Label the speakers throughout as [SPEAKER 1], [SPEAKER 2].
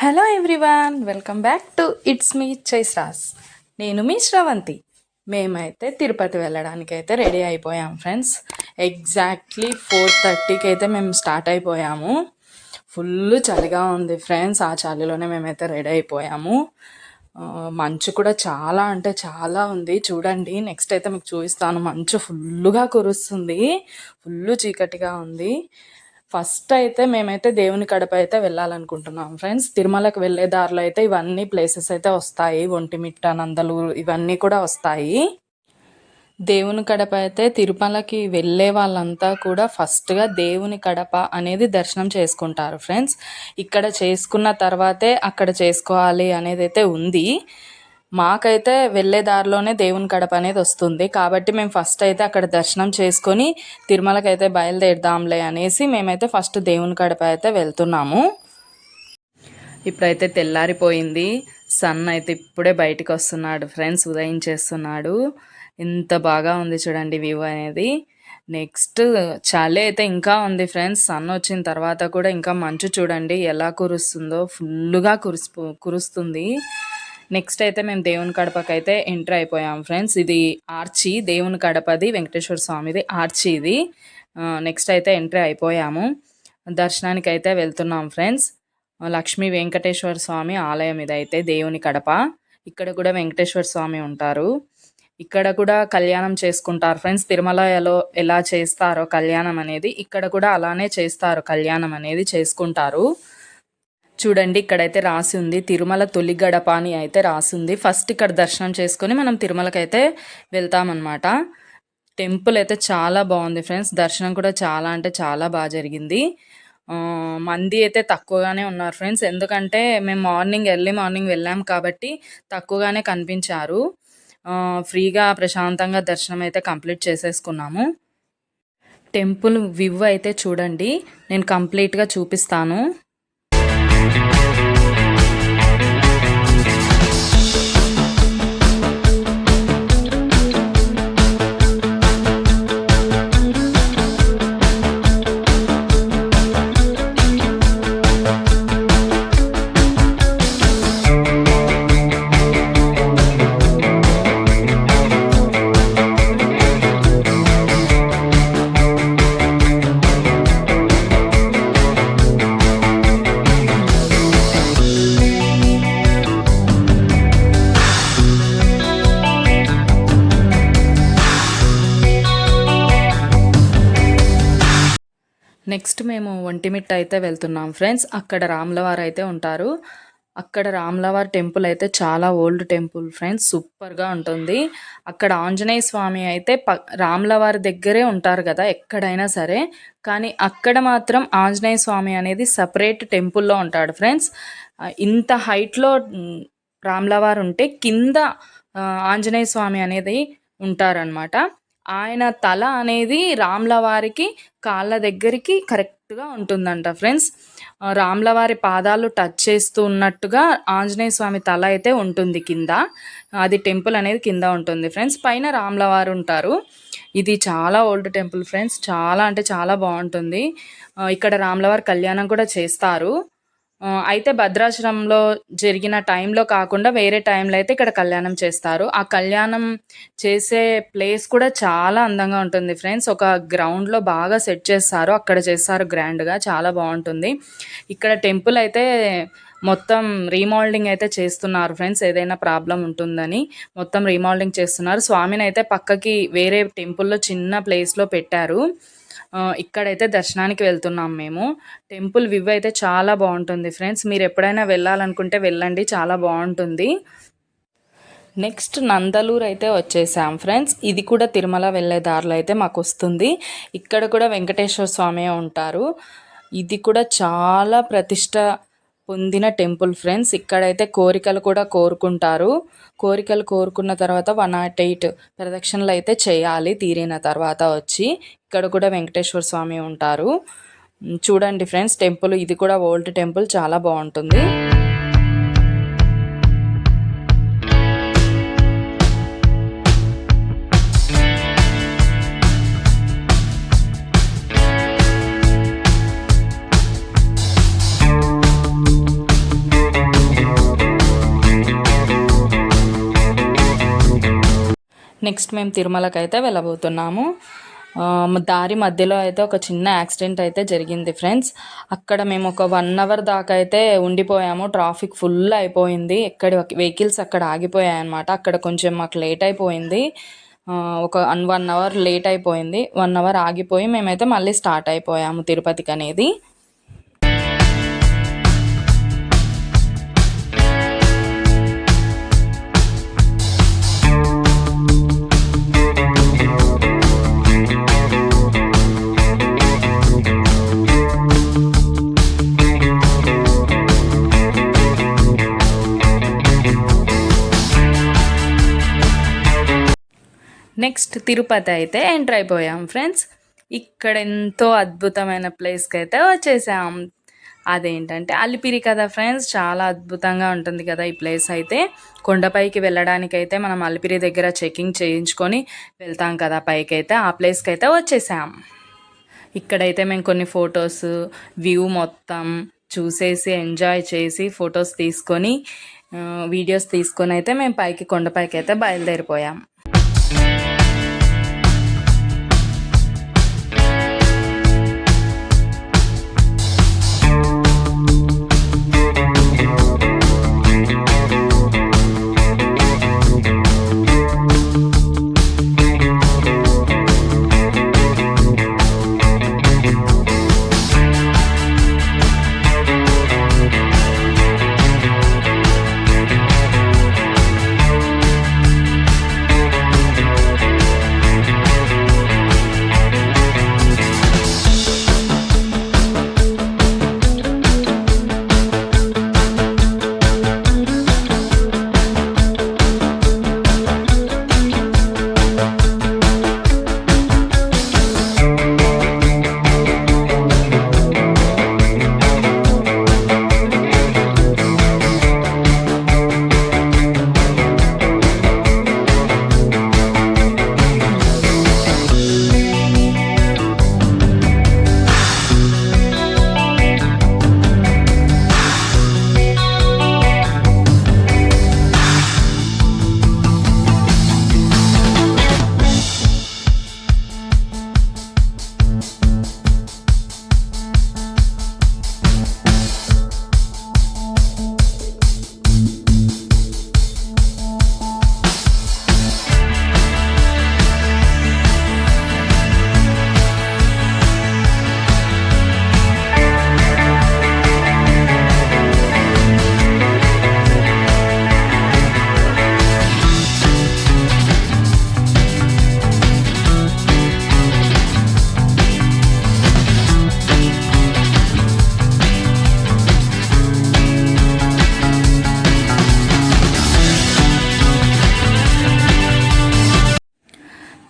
[SPEAKER 1] Hello everyone, welcome back to it's me చైస్రాస్. నేను మీ శ్రవంతి. మేమైతే తిరుపతి వెళ్ళడానికి అయితే రెడీ అయిపోయాం ఫ్రెండ్స్. ఎగ్జాక్ట్లీ 4:30కి అయితే మేము స్టార్ట్ అయిపోయాము. ఫుల్ చలిగా ఉంది ఫ్రెండ్స్. ఆ చలిలోనే మేమైతే రెడీ అయిపోయాము. మంచు కూడా చాలా అంటే చాలా ఉంది. చూడండి, నెక్స్ట్ అయితే మీకు చూపిస్తాను. మంచు ఫుల్గా కురుస్తుంది, ఫుల్ చీకటిగా ఉంది. ఫస్ట్ అయితే మేమైతే దేవుని కడప అయితే వెళ్ళాలనుకుంటున్నాం ఫ్రెండ్స్. తిరుమలకు వెళ్ళే దారిలో అయితే ఇవన్నీ ప్లేసెస్ అయితే వస్తాయి. ఒంటిమిట్ట, నందలూరు ఇవన్నీ కూడా వస్తాయి. దేవుని కడప అయితే తిరుమలకి వెళ్ళే వాళ్ళంతా కూడా ఫస్ట్గా దేవుని కడప అనేది దర్శనం చేసుకుంటారు ఫ్రెండ్స్. ఇక్కడ చేసుకున్న తర్వాతే అక్కడ చేసుకోవాలి అనేది అయితే ఉంది. మాకైతే వెళ్ళే దారిలోనే దేవుని కడప అనేది వస్తుంది కాబట్టి మేము ఫస్ట్ అయితే అక్కడ దర్శనం చేసుకొని తిరుమలకి అయితే బయలుదేరదాంలే అనేసి మేమైతే ఫస్ట్ దేవుని కడప అయితే వెళ్తున్నాము. ఇప్పుడైతే తెల్లారిపోయింది. సన్ అయితే ఇప్పుడే బయటకు వస్తున్నాడు ఫ్రెండ్స్, ఉదయించేస్తున్నాడు. ఎంత బాగా ఉంది చూడండి వ్యూ అనేది. నెక్స్ట్ చలి అయితే ఇంకా ఉంది ఫ్రెండ్స్. సన్ వచ్చిన తర్వాత కూడా ఇంకా మంచు చూడండి ఎలా కురుస్తుందో, ఫుల్గా కురుస్తుంది. నెక్స్ట్ అయితే మేము దేవుని కడపకి అయితే ఎంటర్ అయిపోయాం ఫ్రెండ్స్. ఇది ఆర్చి, దేవుని కడపది వెంకటేశ్వర స్వామిది ఆర్చి ఇది. నెక్స్ట్ అయితే ఎంట్రీ అయిపోయాము. దర్శనానికి అయితే వెళ్తున్నాం ఫ్రెండ్స్. లక్ష్మీ వెంకటేశ్వర స్వామి ఆలయం ఇదైతే దేవుని కడప. ఇక్కడ కూడా వెంకటేశ్వర స్వామి ఉంటారు. ఇక్కడ కూడా కళ్యాణం చేసుకుంటారు ఫ్రెండ్స్. తిరుమలలో ఎలా చేస్తారో కళ్యాణం అనేది ఇక్కడ కూడా అలానే చేస్తారు. కళ్యాణం అనేది చేసుకుంటారు. చూడండి, ఇక్కడైతే రాసి ఉంది తిరుమల తొలి గడప అని అయితే రాసి ఉంది. ఫస్ట్ ఇక్కడ దర్శనం చేసుకొని మనం తిరుమలకి అయితే వెళ్తామన్నమాట. టెంపుల్ అయితే చాలా బాగుంది ఫ్రెండ్స్. దర్శనం కూడా చాలా అంటే చాలా బాగా జరిగింది. మంది అయితే తక్కువగానే ఉన్నారు ఫ్రెండ్స్. ఎందుకంటే మేము ఎర్లీ మార్నింగ్ వెళ్ళాం కాబట్టి తక్కువగానే కనిపించారు. ఫ్రీగా ప్రశాంతంగా దర్శనం అయితే కంప్లీట్ చేసేసుకున్నాము. టెంపుల్ వ్యూ అయితే చూడండి, నేను కంప్లీట్గా చూపిస్తాను. నెక్స్ట్ మేము ఒంటిమిట్ట అయితే వెళ్తున్నాం ఫ్రెండ్స్. అక్కడ రాములవారు అయితే ఉంటారు. అక్కడ రాములవారి టెంపుల్ అయితే చాలా ఓల్డ్ టెంపుల్ ఫ్రెండ్స్, సూపర్గా ఉంటుంది. అక్కడ ఆంజనేయ స్వామి అయితే రాములవారి దగ్గరే ఉంటారు కదా ఎక్కడైనా సరే, కానీ అక్కడ మాత్రం ఆంజనేయ స్వామి అనేది సపరేట్ టెంపుల్లో ఉంటాడు ఫ్రెండ్స్. ఇంత హైట్లో రాములవారు ఉంటే కింద ఆంజనేయ స్వామి అనేది ఉంటారనమాట. ఆయన తల అనేది రాములవారికి కాళ్ళ దగ్గరికి కరెక్ట్గా ఉంటుందంట ఫ్రెండ్స్. రాములవారి పాదాలు టచ్ చేస్తూ ఉన్నట్టుగా ఆంజనేయ స్వామి తల అయితే ఉంటుంది కింద. అది టెంపుల్ అనేది కింద ఉంటుంది ఫ్రెండ్స్. పైన రాములవారు ఉంటారు. ఇది చాలా ఓల్డ్ టెంపుల్ ఫ్రెండ్స్, చాలా అంటే చాలా బాగుంటుంది. ఇక్కడ రాములవారి కళ్యాణం కూడా చేస్తారు. అయితే భద్రాచలంలో జరిగిన టైంలో కాకుండా వేరే టైంలో అయితే ఇక్కడ కళ్యాణం చేస్తారు. ఆ కళ్యాణం చేసే ప్లేస్ కూడా చాలా అందంగా ఉంటుంది ఫ్రెండ్స్. ఒక గ్రౌండ్లో బాగా సెట్ చేస్తారు, అక్కడ చేస్తారు గ్రాండ్గా, చాలా బాగుంటుంది. ఇక్కడ టెంపుల్ అయితే మొత్తం రీమోల్డింగ్ అయితే చేస్తున్నారు ఫ్రెండ్స్. ఏదైనా ప్రాబ్లం ఉంటుందని మొత్తం రీమోల్డింగ్ చేస్తున్నారు. స్వామిని అయితే పక్కకి వేరే టెంపుల్లో చిన్న ప్లేస్లో పెట్టారు. ఇక్కడైతే దర్శనానికి వెళ్తున్నాం మేము. టెంపుల్ వ్యూ అయితే చాలా బాగుంటుంది ఫ్రెండ్స్. మీరు ఎప్పుడైనా వెళ్ళాలనుకుంటే వెళ్ళండి, చాలా బాగుంటుంది. నెక్స్ట్ నందలూరు అయితే వచ్చేసాం ఫ్రెండ్స్. ఇది కూడా తిరుమల వెళ్ళే దారిలో అయితే మాకు వస్తుంది. ఇక్కడ కూడా వెంకటేశ్వర స్వామి ఉంటారు. ఇది కూడా చాలా ప్రతిష్ట పొందిన టెంపుల్ ఫ్రెండ్స్. ఇక్కడైతే కోరికలు కూడా కోరుకుంటారు. కోరికలు కోరుకున్న తర్వాత 108 ప్రదక్షిణలు అయితే చేయాలి. తీరిన తర్వాత వచ్చి ఇక్కడ కూడా వెంకటేశ్వర స్వామి ఉంటారు. చూడండి ఫ్రెండ్స్, టెంపుల్ ఇది కూడా ఓల్డ్ టెంపుల్, చాలా బాగుంటుంది. నెక్స్ట్ మేము తిరుమలకి అయితే వెళ్ళబోతున్నాము. దారి మధ్యలో అయితే ఒక చిన్న యాక్సిడెంట్ అయితే జరిగింది ఫ్రెండ్స్. అక్కడ మేము ఒక 1 అవర్ దాకా అయితే ఉండిపోయాము. ట్రాఫిక్ ఫుల్ అయిపోయింది, ఎక్కడ వెహికల్స్ అక్కడ ఆగిపోయాయి అనమాట. అక్కడ కొంచెం మాకు లేట్ అయిపోయింది, ఒక 1 అవర్ లేట్ అయిపోయింది. 1 అవర్ ఆగిపోయి మేమైతే మళ్ళీ స్టార్ట్ అయిపోయాము తిరుపతికి అనేది. నెక్స్ట్ తిరుపతి అయితే ఎంటర్ అయిపోయాం ఫ్రెండ్స్. ఇక్కడ ఎంతో అద్భుతమైన ప్లేస్కి అయితే వచ్చేసాం. అదేంటంటే అలిపిరి కదా ఫ్రెండ్స్, చాలా అద్భుతంగా ఉంటుంది కదా ఈ ప్లేస్ అయితే. కొండపైకి వెళ్ళడానికైతే మనం అలిపిరి దగ్గర చెకింగ్ చేయించుకొని వెళ్తాం కదా పైకి అయితే, ఆ ప్లేస్కి అయితే వచ్చేసాం. ఇక్కడైతే మేము కొన్ని ఫొటోస్, వ్యూ మొత్తం చూసేసి ఎంజాయ్ చేసి ఫొటోస్ తీసుకొని వీడియోస్ తీసుకొని అయితే మేము కొండపైకి అయితే బయలుదేరిపోయాం.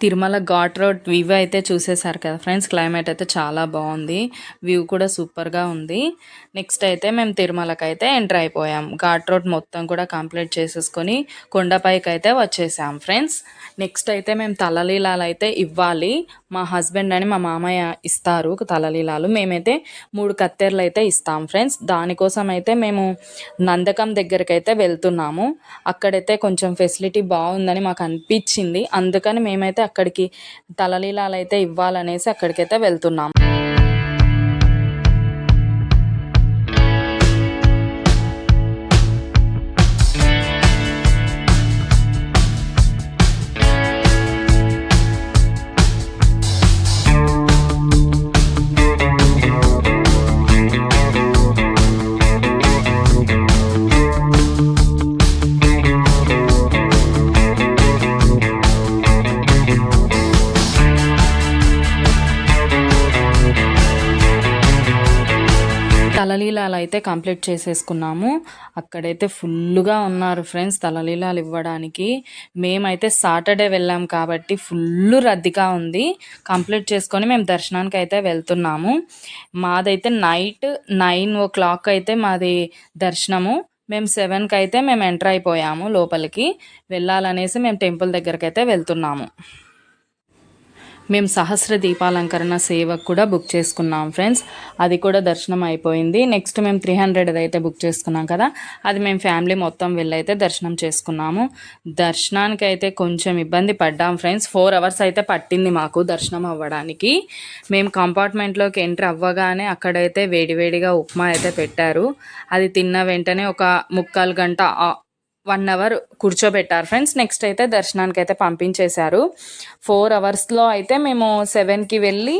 [SPEAKER 1] తిరుమల ఘాట్ రోడ్ వ్యూ అయితే చూసేసారు కదా ఫ్రెండ్స్. క్లైమేట్ అయితే చాలా బాగుంది, వ్యూ కూడా సూపర్గా ఉంది. నెక్స్ట్ అయితే మేము తిరుమలకి అయితే ఎంటర్ అయిపోయాం. ఘాట్ రోడ్ మొత్తం కూడా కంప్లీట్ చేసేసుకొని కొండపైకి అయితే వచ్చేసాం ఫ్రెండ్స్. నెక్స్ట్ అయితే మేము తలలీలాలు అయితే ఇవ్వాలి. మా హస్బెండ్ అని మా మామయ్య ఇస్తారు తలలీలాలు. మేమైతే 3 కత్తెరలు అయితే ఇస్తాం ఫ్రెండ్స్. దానికోసం అయితే మేము నందకం దగ్గరికి అయితే వెళ్తున్నాము. అక్కడైతే కొంచెం ఫెసిలిటీ బాగుందని మాకు అనిపించింది, అందుకని మేమైతే అక్కడికి తలలీలాలు అయితే ఇవ్వాలనేసి అక్కడికైతే వెళ్తున్నాం. తలలీలాలు అయితే కంప్లీట్ చేసేసుకున్నాము. అక్కడైతే ఫుల్గా ఉన్నారు ఫ్రెండ్స్ తలలీలాలు ఇవ్వడానికి. మేమైతే సాటర్డే వెళ్ళాం కాబట్టి ఫుల్ రద్దీగా ఉంది. కంప్లీట్ చేసుకొని మేము దర్శనానికి అయితే వెళ్తున్నాము. మాదైతే నైట్ 9 అయితే మాది దర్శనము. మేము 7కి అయితే మేము ఎంటర్ అయిపోయాము లోపలికి. వెళ్ళాలనేసి మేము టెంపుల్ దగ్గరికి అయితే వెళ్తున్నాము. మేము సహస్ర దీపాలంకరణ సేవకు కూడా బుక్ చేసుకున్నాం ఫ్రెండ్స్. అది కూడా దర్శనం అయిపోయింది. నెక్స్ట్ మేము 300 అయితే బుక్ చేసుకున్నాం కదా, అది మేము ఫ్యామిలీ మొత్తం వెళ్ళైతే దర్శనం చేసుకున్నాము. దర్శనానికి అయితే కొంచెం ఇబ్బంది పడ్డాం ఫ్రెండ్స్. 4 అవర్స్ అయితే పట్టింది మాకు దర్శనం అవ్వడానికి. మేము కంపార్ట్మెంట్లోకి ఎంటర్ అవ్వగానే అక్కడైతే వేడివేడిగా ఉప్మా అయితే పెట్టారు. అది తిన్న వెంటనే ఒక 3/4 గంట 1 అవర్ కూర్చోబెట్టారు ఫ్రెండ్స్. నెక్స్ట్ అయితే దర్శనానికి అయితే పంపించేశారు. 4 అవర్స్లో అయితే మేము 7కి వెళ్ళి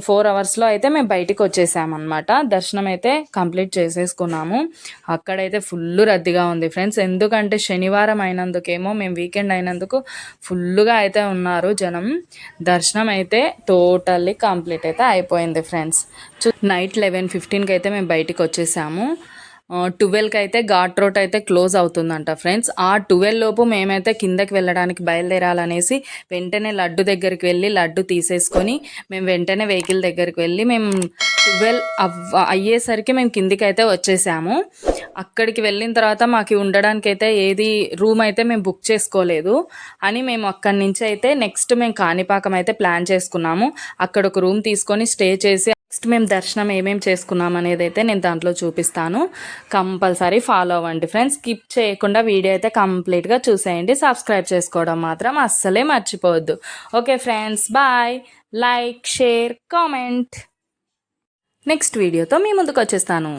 [SPEAKER 1] 4 అవర్స్లో అయితే మేము బయటికి వచ్చేసామన్నమాట. దర్శనం అయితే కంప్లీట్ చేసేసుకున్నాము. అక్కడైతే ఫుల్ రద్దీగా ఉంది ఫ్రెండ్స్. ఎందుకంటే శనివారం అయినందుకేమో, మేము వీకెండ్ అయినందుకు ఫుల్గా అయితే ఉన్నారు జనం. దర్శనం అయితే టోటల్లీ కంప్లీట్ అయితే అయిపోయింది ఫ్రెండ్స్. నైట్ 11:15కి అయితే మేము బయటికి వచ్చేసాము. 12కి అయితే ఘాట్ రోడ్ అయితే క్లోజ్ అవుతుందంట ఫ్రెండ్స్. ఆ 12 లోపు మేమైతే కిందకి వెళ్ళడానికి బయలుదేరాలనేసి వెంటనే లడ్డు దగ్గరికి వెళ్ళి లడ్డు తీసేసుకొని మేము వెంటనే వెహికల్ దగ్గరికి వెళ్ళి మేము 12 అయ్యేసరికి మేము కిందికి అయితే వచ్చేసాము. అక్కడికి వెళ్ళిన తర్వాత మాకు ఉండడానికి అయితే ఏది రూమ్ అయితే మేము బుక్ చేసుకోలేదు అని మేము అక్కడి నుంచి అయితే నెక్స్ట్ మేము కాణిపాకం అయితే ప్లాన్ చేసుకున్నాము. అక్కడ ఒక రూమ్ తీసుకొని స్టే చేసి నెక్స్ట్ మేము దర్శనం ఏమేమి చేసుకున్నాం అనేది అయితే నేను దాంట్లో చూపిస్తాను. కంపల్సరీ ఫాలో అవ్వండి ఫ్రెండ్స్. స్కిప్ చేయకుండా వీడియో అయితే కంప్లీట్గా చూసేయండి. సబ్స్క్రైబ్ చేసుకోవడం మాత్రం అస్సలే మర్చిపోవద్దు. Okay friends, bye. Like, share, comment. Next వీడియోతో మీ ముందుకు వచ్చేస్తాను.